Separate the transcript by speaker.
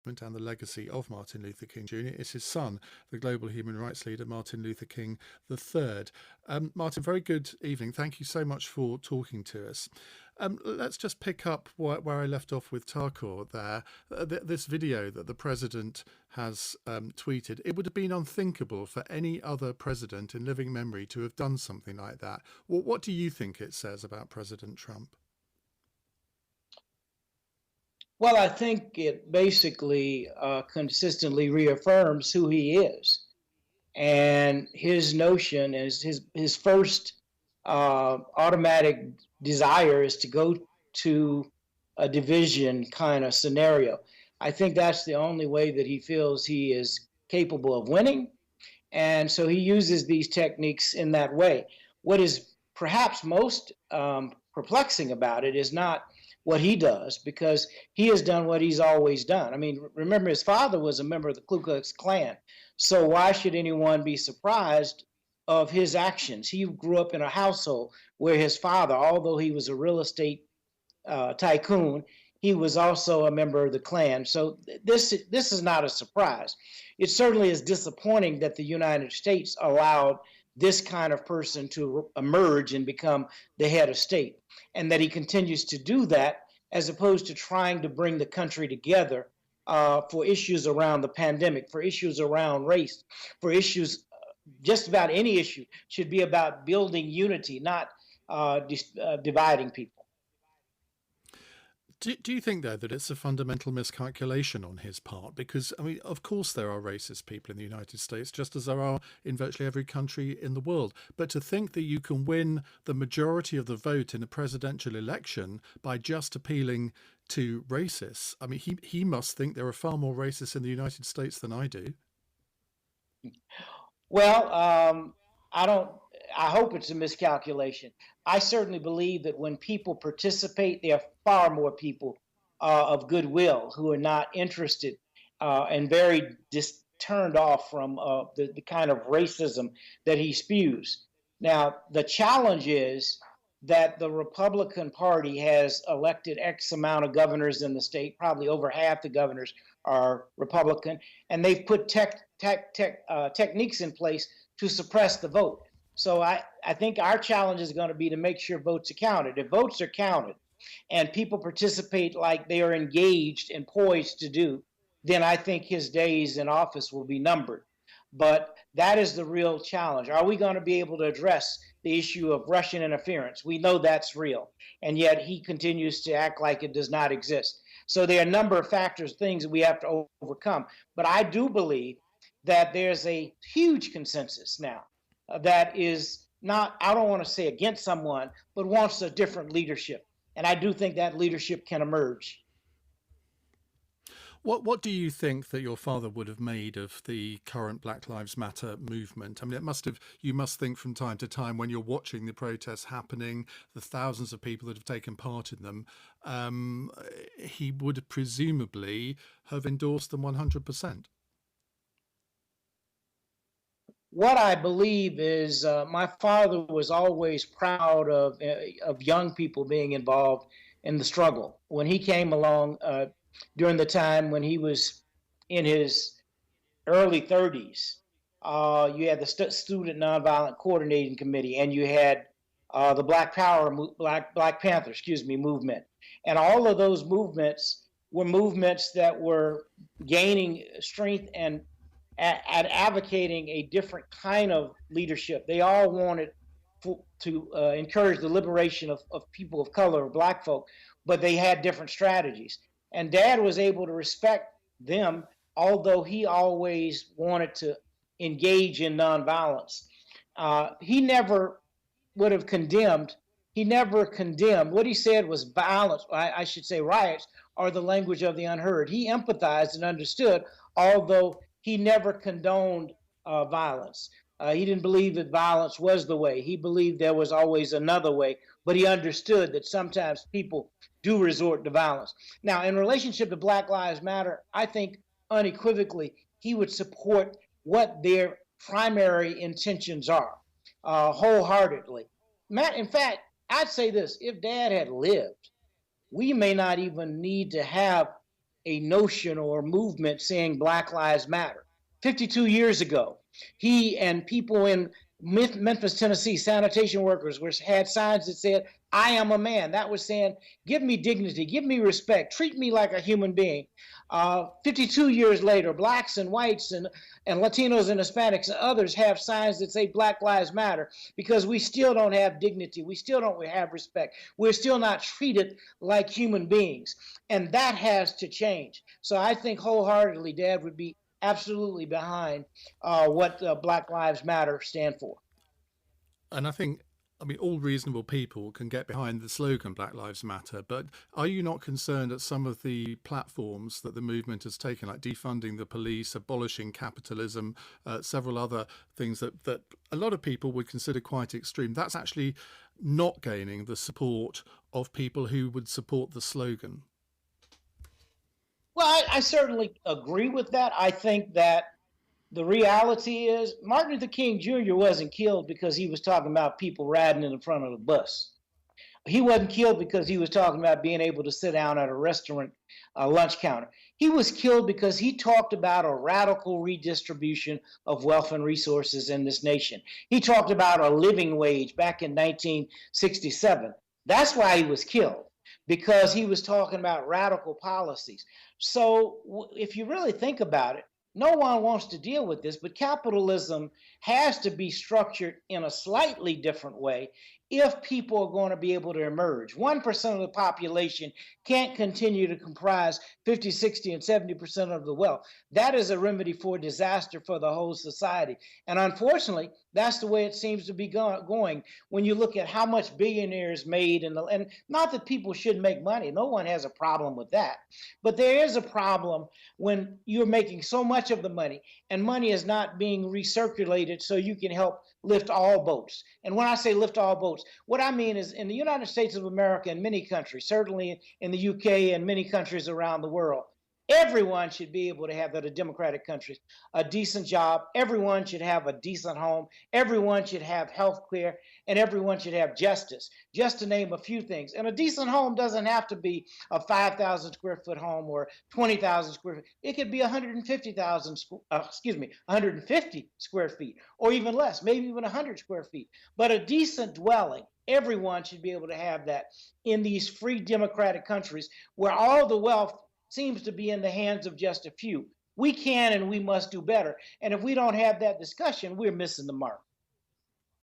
Speaker 1: and the legacy of Martin Luther King Jr. is his son, the global human rights leader, Martin Luther King III. Martin, very good evening. Thank you so much for talking to us. Let's just pick up where I left off with Tarkor there. This video that the president has tweeted, it would have been unthinkable for any other president in living memory to have done something like that. What do you think it says about President Trump?
Speaker 2: Well, I think it basically consistently reaffirms who he is. And his notion is his first automatic desire is to go to a division kind of scenario. I think that's the only way that he feels he is capable of winning. And so he uses these techniques in that way. What is perhaps most perplexing about it is not what he does, because he has done what he's always done. I mean, remember, his father was a member of the Ku Klux Klan. So why should anyone be surprised of his actions? He grew up in a household where his father, although he was a real estate tycoon, he was also a member of the Klan. So this is not a surprise. It certainly is disappointing that the United States allowed this kind of person to emerge and become the head of state, and that he continues to do that as opposed to trying to bring the country together for issues around the pandemic, for issues around race, for issues, just about any issue should be about building unity, not dividing people.
Speaker 1: Do you think, though, that it's a fundamental miscalculation on his part? Because, I mean, of course there are racist people in the United States, just as there are in virtually every country in the world. But to think that you can win the majority of the vote in a presidential election by just appealing to racists, I mean, he must think there are far more racists in the United States than I do.
Speaker 2: Well, I hope it's a miscalculation. I certainly believe that when people participate, there are far more people of goodwill who are not interested and very turned off from the kind of racism that he spews. Now, the challenge is that the Republican Party has elected X amount of governors in the state, probably over half the governors are Republican, and they've put techniques in place to suppress the vote. So I think our challenge is going to be to make sure votes are counted. If votes are counted and people participate like they are engaged and poised to do, then I think his days in office will be numbered. But that is the real challenge. Are we going to be able to address the issue of Russian interference? We know that's real, and yet he continues to act like it does not exist. So there are a number of factors, things that we have to overcome. But I do believe that there's a huge consensus now that is not, I don't want to say against someone, but wants a different leadership. And I do think that leadership can emerge.
Speaker 1: What do you think that your father would have made of the current Black Lives Matter movement? I mean, you must think from time to time when you're watching the protests happening, the thousands of people that have taken part in them, he would presumably have endorsed them 100%.
Speaker 2: What I believe is my father was always proud of young people being involved in the struggle. When he came along during the time when he was in his early 30s, you had the Student Nonviolent Coordinating Committee, and you had the Black Panther, movement, and all of those movements were movements that were gaining strength and at advocating a different kind of leadership. They all wanted to encourage the liberation of people of color, Black folk, but they had different strategies. And Dad was able to respect them, although he always wanted to engage in nonviolence. He never would have condemned. He never condemned. What he said was violence, I should say riots, are the language of the unheard. He empathized and understood, although he never condoned violence. He didn't believe that violence was the way. He believed there was always another way, but he understood that sometimes people do resort to violence. Now, in relationship to Black Lives Matter, I think unequivocally he would support what their primary intentions are wholeheartedly. Matt, in fact, I'd say this: if Dad had lived, we may not even need to have a notion or movement saying Black Lives Matter. 52 years ago, he and people in Memphis, Tennessee, sanitation workers had signs that said, "I am a man." That was saying, give me dignity, give me respect, treat me like a human being. 52 years later, blacks and whites and Latinos and Hispanics and others have signs that say Black Lives Matter, because we still don't have dignity. We still don't have respect. We're still not treated like human beings. And that has to change. So I think wholeheartedly Dad would be absolutely behind what Black Lives Matter stand for.
Speaker 1: And I think, I mean, all reasonable people can get behind the slogan Black Lives Matter, but are you not concerned at some of the platforms that the movement has taken, like defunding the police, abolishing capitalism, several other things that a lot of people would consider quite extreme? That's actually not gaining the support of people who would support the slogan.
Speaker 2: Well, I certainly agree with that. I think that the reality is Martin Luther King Jr. wasn't killed because he was talking about people riding in the front of the bus. He wasn't killed because he was talking about being able to sit down at a restaurant lunch counter. He was killed because he talked about a radical redistribution of wealth and resources in this nation. He talked about a living wage back in 1967. That's why he was killed, because he was talking about radical policies. So if you really think about it, no one wants to deal with this, but capitalism has to be structured in a slightly different way if people are going to be able to emerge. 1% of the population can't continue to comprise 50, 60, and 70% of the wealth. That is a remedy for disaster for the whole society. And unfortunately, that's the way it seems to be going when you look at how much billionaires made. And not that people shouldn't make money. No one has a problem with that. But there is a problem when you're making so much of the money and money is not being recirculated so you can help lift all boats. And when I say lift all boats, what I mean is in the United States of America and many countries, certainly in the UK and many countries around the world, everyone should be able to have, that are democratic countries, a decent job. Everyone should have a decent home. Everyone should have health care, and everyone should have justice, just to name a few things. And a decent home doesn't have to be a 5,000 square foot home or 20,000 square feet. It could be 150 square feet, or even less, maybe even 100 square feet. But a decent dwelling, everyone should be able to have that in these free democratic countries where all the wealth seems to be in the hands of just a few. We can and we must do better. And if we don't have that discussion, we're missing the mark.